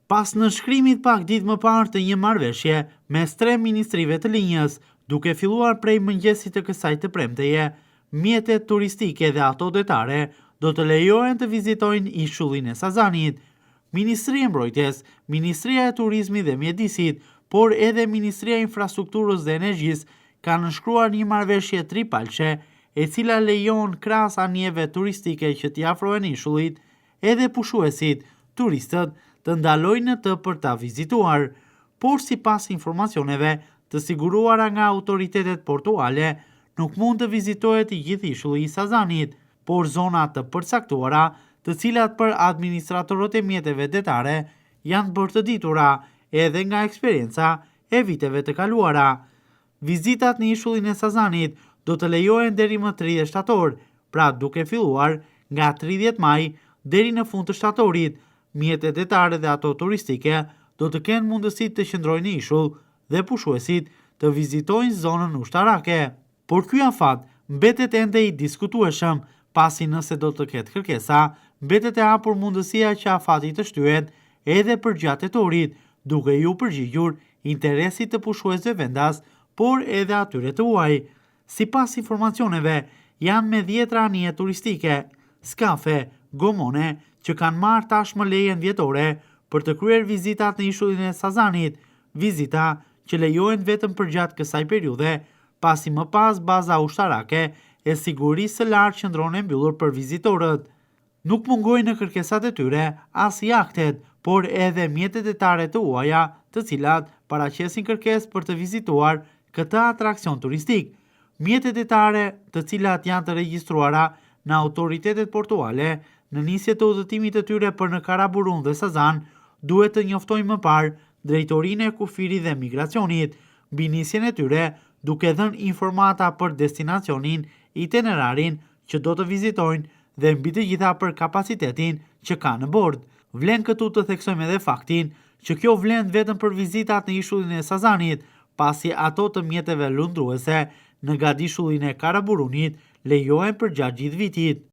Pas në shkrimit pak ditë më parë të një marrëveshje mes 3 ministrive të linjës, duke filluar prej mëngjesit të kësaj të premteje, mjetet turistike dhe ato detare do të lejohen të vizitojnë ishullin e Sazanit. Ministria e Mbrojtjes, Ministria e Turizmit dhe Mjedisit, por edhe Ministria e Infrastrukturës dhe Energjisë kanë nënshkruar një marrëveshje tripalçe, e cila lejon krahas anijeve turistike që t'i afrohen ishullit, edhe pushuesit, turistët, të ndalojnë në të për ta vizituar, por sipas informacioneve të siguruara nga autoritetet portuale, nuk mund të vizitohet i gjithë ishulli i Sazanit, por zona të përcaktuara, të cilat për administratorët e mjeteve detare janë bërë të ditura edhe nga eksperienca e viteve të kaluara. Vizitat në ishullin e Sazanit do të lejohen deri më 30 shtator, pra duke filluar nga 30 maj deri në fund të shtatorit. Mjetet detare dhe ato turistike do të kenë mundësi të qëndrojnë në ishull dhe pushuesit të vizitojnë zonën ushtarake. Por ky afat mbetet ende i diskutueshëm, pasi nëse do të ketë kërkesa, mbetet e hapur mundësia që afati të shtyhet edhe për gjatë torit, duke ju përgjigjur interesit të pushuesve vendas, por edhe atyre të huaj. Sipas informacioneve, janë me 10 anije turistike, skafe, gomone, që kanë marrë tashmë lejen vjetore për të kryer vizitat në ishullin e Sazanit, vizita që lejohen vetëm për gjatë kësaj periudhe, pasi më pas baza ushtarake e sigurisë së lartë qëndron e mbyllur për vizitorët. Nuk mungojnë në kërkesat e tyre as jahtet, por edhe mjetet detare të huaja, të cilat paraqesin kërkesë për të vizituar këtë atraksion turistik. Mjetet detare të cilat janë të regjistruara në autoritetet portuale në nisje të udhëtimit të tyre për në Karaburun dhe Sazan, duhet të njoftojnë më parë Drejtorinë e Kufirit dhe Migracionit, mbi nisjen e tyre, duke dhënë informata për destinacionin, itinerarin që do të vizitojnë dhe mbi të gjitha për kapacitetin që ka në bord. Vlen këtu të theksojmë edhe faktin që kjo vlen vetëm për vizitat në ishullin e Sazanit, pasi ato të mjeteve lundruese në gadishullin e Karaburunit lejohen për gjatë gjithë vitit.